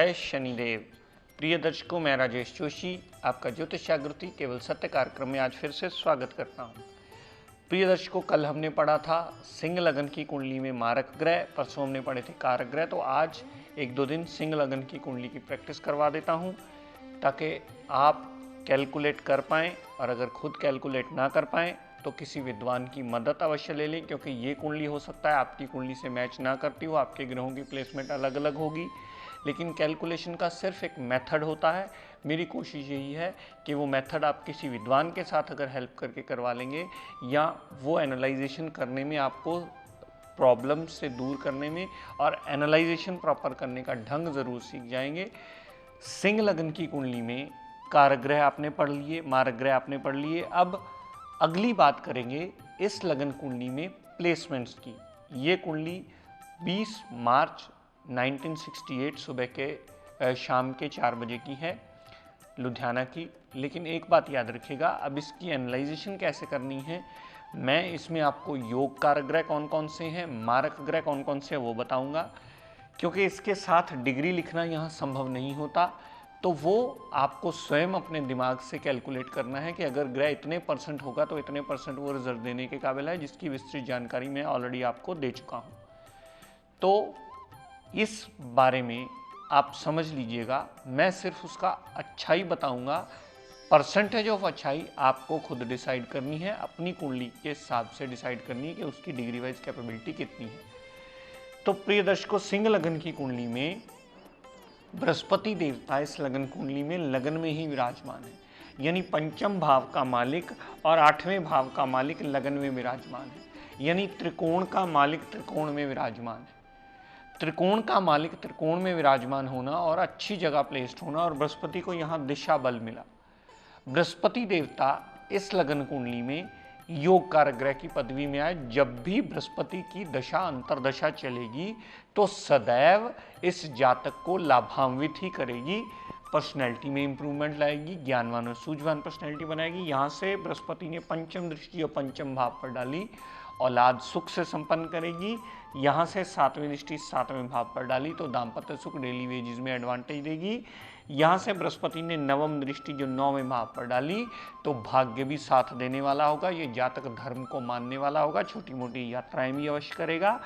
जय शनिदेव। प्रिय दर्शकों, मैं राजेश जोशी आपका ज्योतिष जागृति केवल सत्य कार्यक्रम में आज फिर से स्वागत करता हूं। प्रिय दर्शकों, कल हमने पढ़ा था सिंह लगन की कुंडली में मारक ग्रह, परसों हमने पढ़े थे कारक ग्रह। तो आज एक दो दिन सिंह लगन की कुंडली की प्रैक्टिस करवा देता हूं ताकि आप कैलकुलेट कर पाएँ, और अगर खुद कैलकुलेट ना कर पाएँ तो किसी विद्वान की मदद अवश्य ले लें, क्योंकि ये कुंडली हो सकता है आपकी कुंडली से मैच ना करती हो, आपके ग्रहों की प्लेसमेंट अलग अलग होगी, लेकिन कैलकुलेशन का सिर्फ एक मेथड होता है। मेरी कोशिश यही है कि वो मेथड आप किसी विद्वान के साथ अगर हेल्प करके करवा लेंगे, या वो एनालाइजेशन करने में आपको प्रॉब्लम से दूर करने में और एनालाइजेशन प्रॉपर करने का ढंग ज़रूर सीख जाएंगे। सिंह लगन की कुंडली में कारक ग्रह आपने पढ़ लिए, मारक ग्रह आपने पढ़ लिए। अब अगली बात करेंगे इस लगन कुंडली में प्लेसमेंट्स की। ये कुंडली 20 मार्च 1968 सुबह के शाम के 4 बजे की है, लुधियाना की। लेकिन एक बात याद रखिएगा, अब इसकी एनालाइजेशन कैसे करनी है, मैं इसमें आपको योग कारक ग्रह कौन कौन से हैं, मारक ग्रह कौन कौन से हैं वो बताऊंगा, क्योंकि इसके साथ डिग्री लिखना यहाँ संभव नहीं होता। तो वो आपको स्वयं अपने दिमाग से कैलकुलेट करना है कि अगर ग्रह इतने % होगा तो इतने % वो रिजल्ट देने के काबिल है, जिसकी विस्तृत जानकारी मैं ऑलरेडी आपको दे चुका हूँ। तो इस बारे में आप समझ लीजिएगा, मैं सिर्फ उसका अच्छाई बताऊंगा। परसेंटेज ऑफ अच्छाई आपको खुद डिसाइड करनी है, अपनी कुंडली के हिसाब से डिसाइड करनी है कि उसकी डिग्री वाइज कैपेबिलिटी कितनी है। तो प्रिय दर्शकों, सिंह लगन की कुंडली में बृहस्पति देवता इस लगन कुंडली में लगन में ही विराजमान है, यानी पंचम भाव का मालिक और 8वें भाव का मालिक लगन में विराजमान है, यानी त्रिकोण का मालिक त्रिकोण में विराजमान है। त्रिकोण का मालिक त्रिकोण में विराजमान होना और अच्छी जगह प्लेस्ड होना, और बृहस्पति को यहाँ दिशा बल मिला। बृहस्पति देवता इस लगन कुंडली में योग कारक ग्रह की पदवी में आए। जब भी बृहस्पति की दशा अंतरदशा चलेगी तो सदैव इस जातक को लाभान्वित ही करेगी, पर्सनैलिटी में इंप्रूवमेंट लाएगी, ज्ञानवान और सूझवान पर्सनैलिटी बनाएगी। यहाँ से बृहस्पति ने पंचम दृष्टि और पंचम भाव पर डाली, औलाद सुख से संपन्न करेगी। यहाँ से 7वीं दृष्टि 7वें भाव पर डाली तो दाम्पत्य सुख, डेली वेजेस में एडवांटेज देगी। यहाँ से बृहस्पति ने 9वीं दृष्टि जो 9वें भाव पर डाली तो भाग्य भी साथ देने वाला होगा, ये जातक धर्म को मानने वाला होगा, छोटी मोटी यात्राएं भी अवश्य करेगा।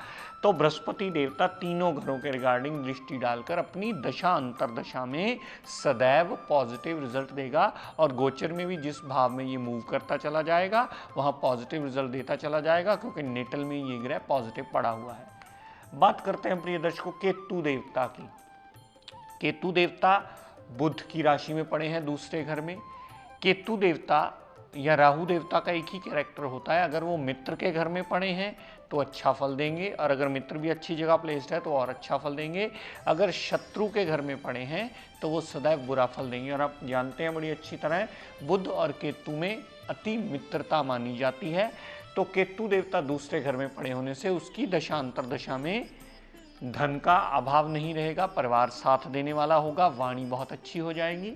तो बृहस्पति देवता तीनों घरों के रिगार्डिंग दृष्टि डालकर अपनी दशा अंतरदशा में सदैव पॉजिटिव रिजल्ट देगा, और गोचर में भी जिस भाव में ये मूव करता चला जाएगा वहाँ पॉजिटिव रिजल्ट देता चला जाएगा, क्योंकि नेटल में ये ग्रह पॉजिटिव पड़ा हुआ है। बात करते हैं प्रिय दर्शकों केतु देवता की। केतु देवता बुध की राशि में पड़े हैं, दूसरे घर में। केतु देवता या राहु देवता का एक ही कैरेक्टर होता है, अगर वो मित्र के घर में पड़े हैं तो अच्छा फल देंगे, और अगर मित्र भी अच्छी जगह प्लेस्ड है तो और अच्छा फल देंगे। अगर शत्रु के घर में पड़े हैं तो वो सदैव बुरा फल देंगे। और आप जानते हैं बड़ी अच्छी तरह बुध और केतु में अति मित्रता मानी जाती है। तो केतु देवता दूसरे घर में पड़े होने से उसकी दशा अंतरदशा में धन का अभाव नहीं रहेगा, परिवार साथ देने वाला होगा, वाणी बहुत अच्छी हो जाएगी।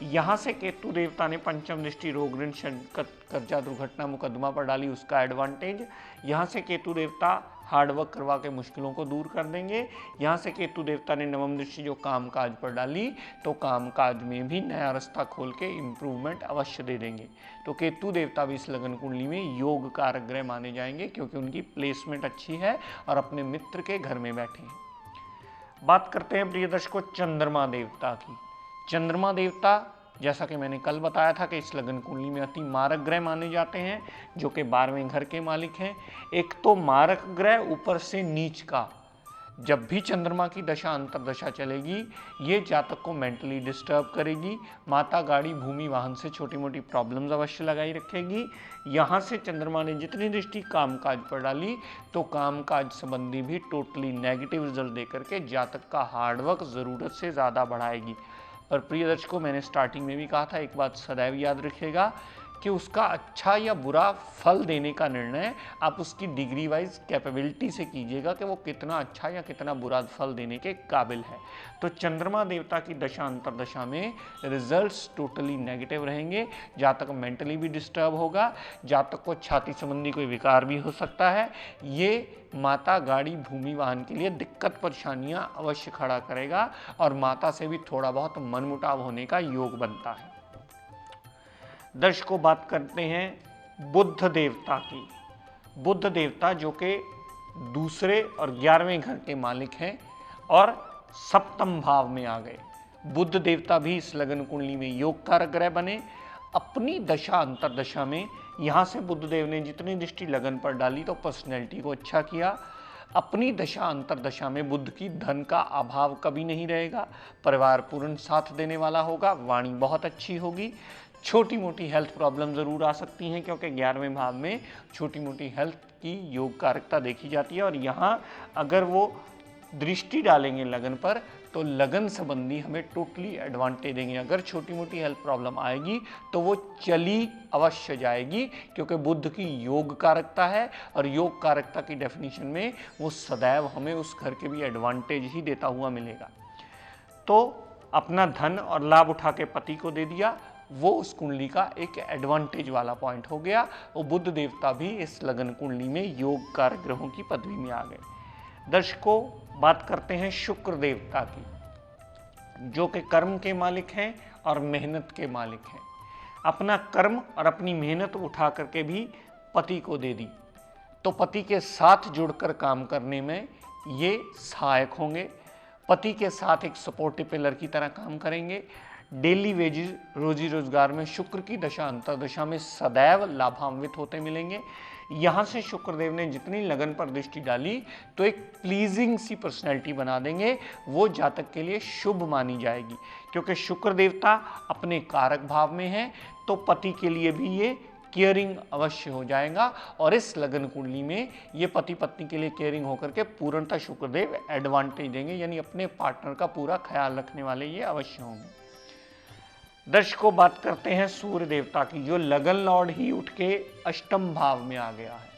यहाँ से केतु देवता ने पंचम दृष्टि रोग ऋण कर्जा दुर्घटना मुकदमा पर डाली, उसका एडवांटेज। यहाँ से केतु देवता हार्डवर्क करवा के मुश्किलों को दूर कर देंगे। यहाँ से केतु देवता ने 9वीं दृष्टि जो काम काज पर डाली तो काम काज में भी नया रास्ता खोल के इम्प्रूवमेंट अवश्य दे देंगे। तो केतु देवता भी इस लगन कुंडली में योग कारक ग्रह माने जाएंगे, क्योंकि उनकी प्लेसमेंट अच्छी है और अपने मित्र के घर में बैठे हैं। बात करते हैं प्रिय दर्शकों चंद्रमा देवता की। चंद्रमा देवता जैसा कि मैंने कल बताया था कि इस लगन कुंडली में अति मारक ग्रह माने जाते हैं, जो कि 12वें घर के मालिक हैं। एक तो मारक ग्रह ऊपर से नीच का, जब भी चंद्रमा की दशा अंतरदशा चलेगी ये जातक को मेंटली डिस्टर्ब करेगी, माता गाड़ी भूमि वाहन से छोटी मोटी प्रॉब्लम्स अवश्य लगाई रखेगी। यहाँ से चंद्रमा ने जितनी दृष्टि कामकाज पर डाली तो कामकाज संबंधी भी टोटली नेगेटिव रिजल्ट देकर के जातक का हार्डवर्क ज़रूरत से ज़्यादा बढ़ाएगी। और प्रिय दर्शकों, मैंने स्टार्टिंग में भी कहा था, एक बात सदैव याद रखिएगा कि उसका अच्छा या बुरा फल देने का निर्णय आप उसकी डिग्री वाइज कैपेबिलिटी से कीजिएगा कि वो कितना अच्छा या कितना बुरा फल देने के काबिल है। तो चंद्रमा देवता की दशा अंतरदशा में रिजल्ट्स टोटली नेगेटिव रहेंगे। जातक मेंटली भी डिस्टर्ब होगा, जातक को छाती संबंधी कोई विकार भी हो सकता है। ये माता गाड़ी भूमि वाहन के लिए दिक्कत परेशानियां अवश्य खड़ा करेगा और माता से भी थोड़ा बहुत मनमुटाव होने का योग बनता है। दर्शकों, बात करते हैं बुध देवता की। बुध देवता जो कि दूसरे और 11वें घर के मालिक हैं और सप्तम भाव में आ गए। बुध देवता भी इस लगन कुंडली में योग कारक ग्रह बने। अपनी दशा अंतरदशा में यहाँ से बुध देव ने जितनी दृष्टि लगन पर डाली तो पर्सनैलिटी को अच्छा किया। अपनी दशा अंतरदशा में बुध की धन का अभाव कभी नहीं रहेगा, परिवार पूर्ण साथ देने वाला होगा, वाणी बहुत अच्छी होगी। छोटी मोटी हेल्थ प्रॉब्लम ज़रूर आ सकती हैं क्योंकि 11वें भाव में छोटी मोटी हेल्थ की योग कारकता देखी जाती है और यहाँ अगर वो दृष्टि डालेंगे लगन पर तो लगन संबंधी हमें टोटली एडवांटेज देंगे। अगर छोटी मोटी हेल्थ प्रॉब्लम आएगी तो वो चली अवश्य जाएगी क्योंकि बुध की योग कारकता है और योग कारकता की डेफिनेशन में वो सदैव हमें उस घर के भी एडवांटेज ही देता हुआ मिलेगा। तो अपना धन और लाभ उठा के पति को दे दिया, वो उस कुंडली का एक एडवांटेज वाला पॉइंट हो गया। वो बुध देवता भी इस लगन कुंडली में योग कारक ग्रहों की पदवी में आ गए। दर्शकों, बात करते हैं शुक्र देवता की जो कि कर्म के मालिक हैं और मेहनत के मालिक हैं। अपना कर्म और अपनी मेहनत उठा करके भी पति को दे दी तो पति के साथ जुड़कर काम करने में ये सहायक होंगे। पति के साथ एक सपोर्टिव पिलर की तरह काम करेंगे। डेली वेजेस रोजी रोजगार में शुक्र की दशा अंतरदशा में सदैव लाभान्वित होते मिलेंगे। यहाँ से शुक्रदेव ने जितनी लगन पर दृष्टि डाली तो एक प्लीजिंग सी पर्सनैलिटी बना देंगे, वो जातक के लिए शुभ मानी जाएगी क्योंकि शुक्र देवता अपने कारक भाव में है तो पति के लिए भी ये केयरिंग अवश्य हो जाएगा और इस लगन कुंडली में ये पति पत्नी के लिए केयरिंग होकर के पूर्णतः शुक्रदेव एडवांटेज देंगे, यानी अपने पार्टनर का पूरा ख्याल रखने वाले ये अवश्य होंगे। दर्शकों, बात करते हैं सूर्य देवता की जो लगन लॉर्ड ही उठ के अष्टम भाव में आ गया है।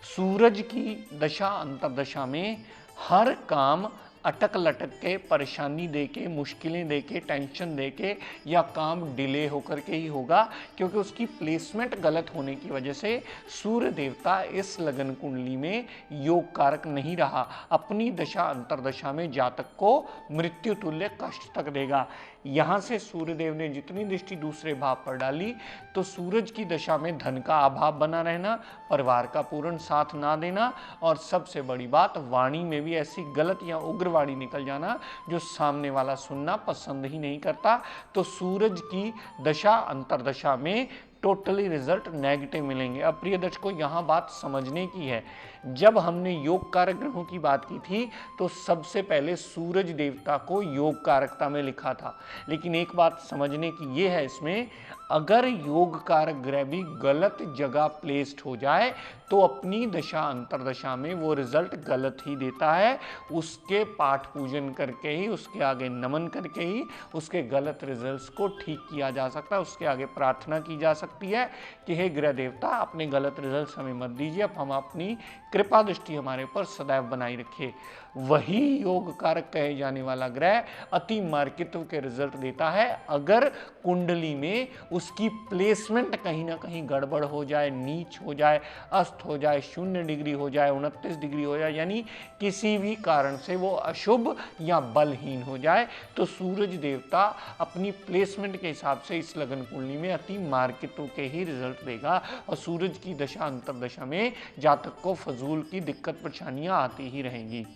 सूरज की दशा अंतरदशा में हर काम अटक लटक के, परेशानी दे के, मुश्किलें दे के, टेंशन दे के या काम डिले होकर के ही होगा क्योंकि उसकी प्लेसमेंट गलत होने की वजह से सूर्य देवता इस लगन कुंडली में योग कारक नहीं रहा। अपनी दशा अंतरदशा में जातक को मृत्यु तुल्य कष्ट तक देगा। यहाँ से सूर्यदेव ने जितनी दृष्टि दूसरे भाव पर डाली तो सूरज की दशा में धन का अभाव बना रहना, परिवार का पूर्ण साथ ना देना और सबसे बड़ी बात वाणी में भी ऐसी गलत या उग्र वाणी निकल जाना जो सामने वाला सुनना पसंद ही नहीं करता। तो सूरज की दशा अंतरदशा में टोटली रिजल्ट नेगेटिव मिलेंगे। अब प्रिय दर्शकों, यहाँ बात समझने की है, जब हमने योग कारक ग्रहों की बात की थी तो सबसे पहले सूरज देवता को योग कारकता में लिखा था, लेकिन एक बात समझने की ये है इसमें, अगर योग कारक ग्रह भी गलत जगह प्लेस्ड हो जाए तो अपनी दशा अंतरदशा में वो रिजल्ट गलत ही देता है। उसके पाठ पूजन करके ही, उसके आगे नमन करके ही उसके गलत रिजल्ट्स को ठीक किया जा सकता है। उसके आगे प्रार्थना की जा सकती है कि हे ग्रह देवता, अपने गलत रिजल्ट्स हमें मत दीजिए, अब हम अपनी कृपा दृष्टि हमारे ऊपर सदैव बनाई रखिए। वही योग कारक कहे जाने वाला ग्रह अति मार्कित्व के रिजल्ट देता है अगर कुंडली में उसकी प्लेसमेंट कहीं ना कहीं गड़बड़ हो जाए, नीच हो जाए, अस्त हो जाए, 0 डिग्री हो जाए, 29 डिग्री हो जाए, यानी किसी भी कारण से वो अशुभ या बलहीन हो जाए तो सूरज देवता अपनी प्लेसमेंट के हिसाब से इस लगन कुंडली में अति मार्कित्व के ही रिजल्ट देगा और सूरज की दशा अंतरदशा में जातक को फजूल की दिक्कत परेशानियां आती ही रहेंगी।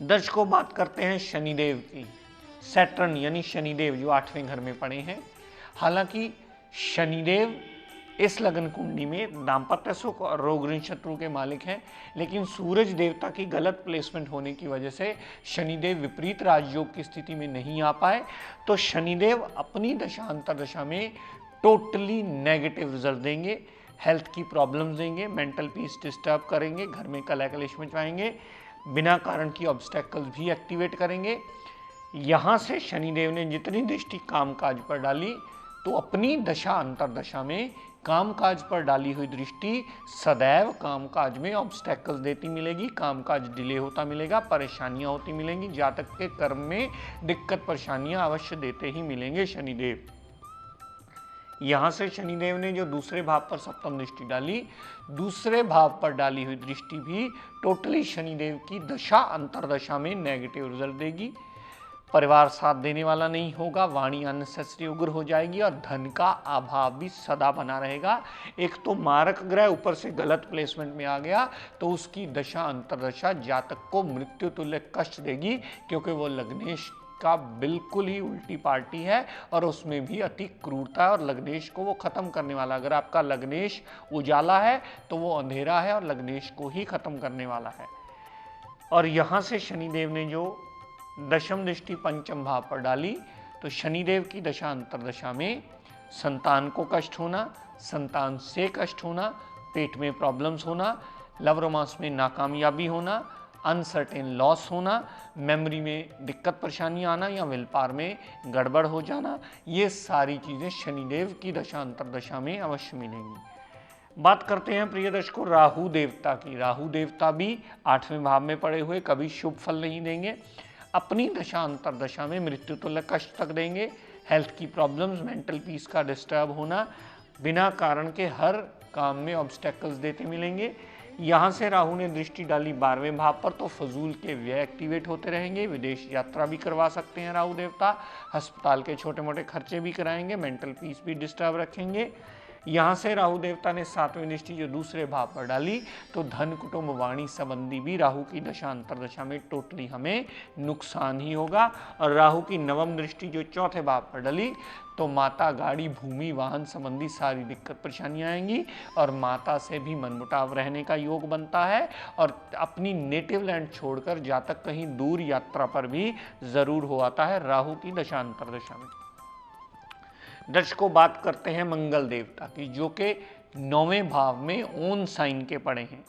दर्शकों, बात करते हैं शनिदेव की। सैटर्न यानी शनिदेव जो 8वें घर में पड़े हैं। हालांकि शनिदेव इस लगन कुंडली में दाम्पत्य सुख और रोग ऋण शत्रु के मालिक हैं, लेकिन सूरज देवता की गलत प्लेसमेंट होने की वजह से शनिदेव विपरीत राजयोग की स्थिति में नहीं आ पाए तो शनिदेव अपनी दशा अंतरदशा में टोटली नेगेटिव रिजल्ट देंगे। हेल्थ की प्रॉब्लम्स देंगे, मेंटल पीस डिस्टर्ब करेंगे, घर में कलह कलेश मचवाएंगे, बिना कारण की ऑब्स्टेकल्स भी एक्टिवेट करेंगे। यहाँ से शनिदेव ने जितनी दृष्टि कामकाज पर डाली तो अपनी दशा अंतरदशा में कामकाज पर डाली हुई दृष्टि सदैव कामकाज में ऑब्स्टेकल्स देती मिलेगी, कामकाज डिले होता मिलेगा, परेशानियां होती मिलेंगी, जातक के कर्म में दिक्कत परेशानियां अवश्य देते ही मिलेंगे शनिदेव। यहां से शनिदेव ने जो दूसरे भाव पर सप्तम दृष्टि डाली, दूसरे भाव पर डाली हुई दृष्टि भी टोटली शनिदेव की दशा अंतरदशा में नेगेटिव रिजल्ट देगी। परिवार साथ देने वाला नहीं होगा, वाणी अननेसेसरी उग्र हो जाएगी और धन का अभाव भी सदा बना रहेगा। एक तो मारक ग्रह ऊपर से गलत प्लेसमेंट में आ गया तो उसकी दशा अंतरदशा जातक को मृत्यु तुल्य कष्ट देगी, क्योंकि वो लग्नेश का बिल्कुल ही उल्टी पार्टी है और उसमें भी अति क्रूरता है और लग्नेश को वो खत्म करने वाला। अगर आपका लग्नेश उजाला है तो वो अंधेरा है और लग्नेश को ही खत्म करने वाला है। और यहां से शनिदेव ने जो दशम दृष्टि पंचम भाव पर डाली, तो शनिदेव की दशा अंतरदशा में संतान को कष्ट होना, संतान से कष्ट होना, पेट में प्रॉब्लम्स होना, लव रोमांस में नाकामयाबी होना, अनसर्टेन लॉस होना, मेमोरी में दिक्कत परेशानी आना या विल पावर में गड़बड़ हो जाना, ये सारी चीज़ें शनिदेव की दशा अंतरदशा में अवश्य मिलेंगी। बात करते हैं प्रिय दर्शकों राहु देवता की। राहु देवता भी 8वें भाव में पड़े हुए कभी शुभ फल नहीं देंगे, अपनी दशा अंतरदशा में मृत्यु तुल्य कष्ट तक देंगे। हेल्थ की प्रॉब्लम्स, मेंटल पीस का डिस्टर्ब होना, बिना कारण के हर काम में ऑब्स्टेकल्स देते मिलेंगे। यहाँ से राहु ने दृष्टि डाली 12वें भाव पर, तो फजूल के व्यय एक्टिवेट होते रहेंगे। विदेश यात्रा भी करवा सकते हैं राहु देवता, अस्पताल के छोटे मोटे खर्चे भी कराएंगे, मेंटल पीस भी डिस्टर्ब रखेंगे। यहाँ से राहु देवता ने 7वें दृष्टि जो दूसरे भाव पर डाली, तो धन कुटुंब वाणी संबंधी भी राहु की दशा अंतरदशा में टोटली हमें नुकसान ही होगा। और राहु की 9वीं दृष्टि जो चौथे भाव पर डाली, तो माता, गाड़ी, भूमि, वाहन संबंधी सारी दिक्कत परेशानियां आएंगी और माता से भी मनमुटाव रहने का योग बनता है। और अपनी नेटिव लैंड छोड़कर जातक कहीं दूर यात्रा पर भी जरूर हो आता है राहु की दशा अंतरदशा में। दर्शकों बात करते हैं मंगल देवता की, जो कि 9वें भाव में ओन साइन के पड़े हैं।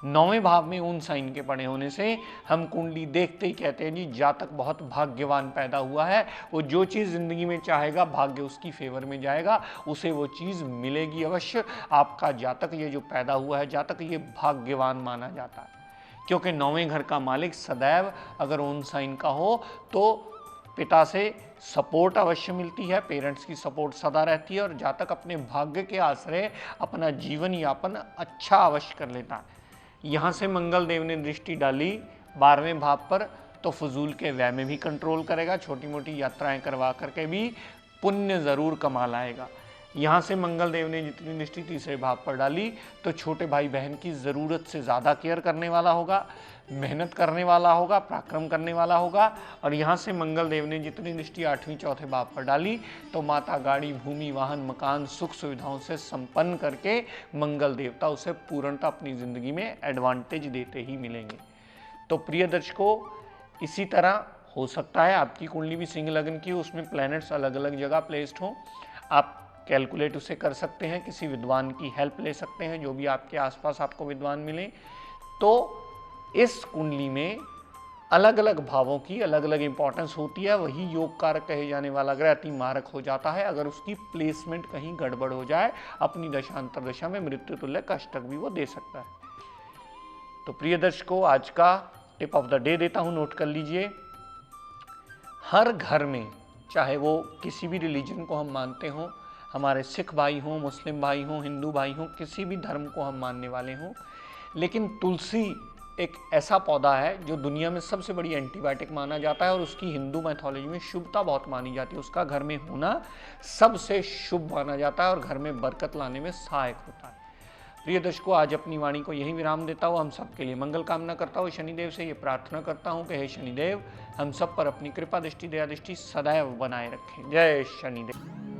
9वें भाव में ओन साइन के पड़े होने से हम कुंडली देखते ही कहते हैं जी जातक बहुत भाग्यवान पैदा हुआ है, वो जो चीज़ जिंदगी में चाहेगा भाग्य उसकी फेवर में जाएगा, उसे वो चीज़ मिलेगी अवश्य। आपका जातक ये जो पैदा हुआ है जातक, ये भाग्यवान माना जाता है, क्योंकि 9वें घर का मालिक सदैव अगर ओन साइन का हो तो पिता से सपोर्ट अवश्य मिलती है, पेरेंट्स की सपोर्ट सदा रहती है और जातक अपने भाग्य के आश्रय अपना जीवन यापन अच्छा अवश्य कर लेता है। यहाँ से मंगल देव ने दृष्टि डाली 12वें भाव पर, तो फजूल के व्यय में भी कंट्रोल करेगा, छोटी मोटी यात्राएं करवा करके भी पुण्य जरूर कमा लाएगा। यहाँ से मंगल देव ने जितनी दृष्टि तीसरे भाव पर डाली, तो छोटे भाई बहन की ज़रूरत से ज़्यादा केयर करने वाला होगा, मेहनत करने वाला होगा, पराक्रम करने वाला होगा। और यहाँ से मंगल देव ने जितनी दृष्टि 8वें चौथे भाव पर डाली, तो माता, गाड़ी, भूमि, वाहन, मकान, सुख सुविधाओं से संपन्न करके मंगल देवता उसे पूर्णतः अपनी ज़िंदगी में एडवांटेज देते ही मिलेंगे। तो प्रिय दर्शकों, इसी तरह हो सकता है आपकी कुंडली भी सिंह लग्न की, उसमें प्लैनेट्स अलग अलग जगह प्लेस्ड हों, आप कैलकुलेट उसे कर सकते हैं, किसी विद्वान की हेल्प ले सकते हैं, जो भी आपके आसपास आपको विद्वान मिले। तो इस कुंडली में अलग अलग भावों की अलग अलग इंपॉर्टेंस होती है। वही योग कारक कहे जाने वाला ग्रह अति मारक हो जाता है अगर उसकी प्लेसमेंट कहीं गड़बड़ हो जाए, अपनी दशा अंतरदशा में मृत्यु तुल्य कष्ट तक भी वो दे सकता है। तो प्रिय दर्शकों, आज का टिप ऑफ द डे देता हूं, नोट कर लीजिए। हर घर में, चाहे वो किसी भी रिलीजन को हम मानते हों, हमारे सिख भाई हों, मुस्लिम भाई हों, हिंदू भाई हों, किसी भी धर्म को हम मानने वाले हों, लेकिन तुलसी एक ऐसा पौधा है जो दुनिया में सबसे बड़ी एंटीबायोटिक माना जाता है और उसकी हिंदू मैथोलॉजी में शुभता बहुत मानी जाती है। उसका घर में होना सबसे शुभ माना जाता है और घर में बरकत लाने में सहायक होता है। प्रिय दर्शकों, आज अपनी वाणी को यही विराम देता हूँ। हम सबके लिए मंगल कामना करता हूँ। शनिदेव से ये प्रार्थना करता हूँ कि हे शनिदेव, हम सब पर अपनी कृपा दृष्टि, दया दृष्टि सदैव बनाए रखें। जय शनिदेव।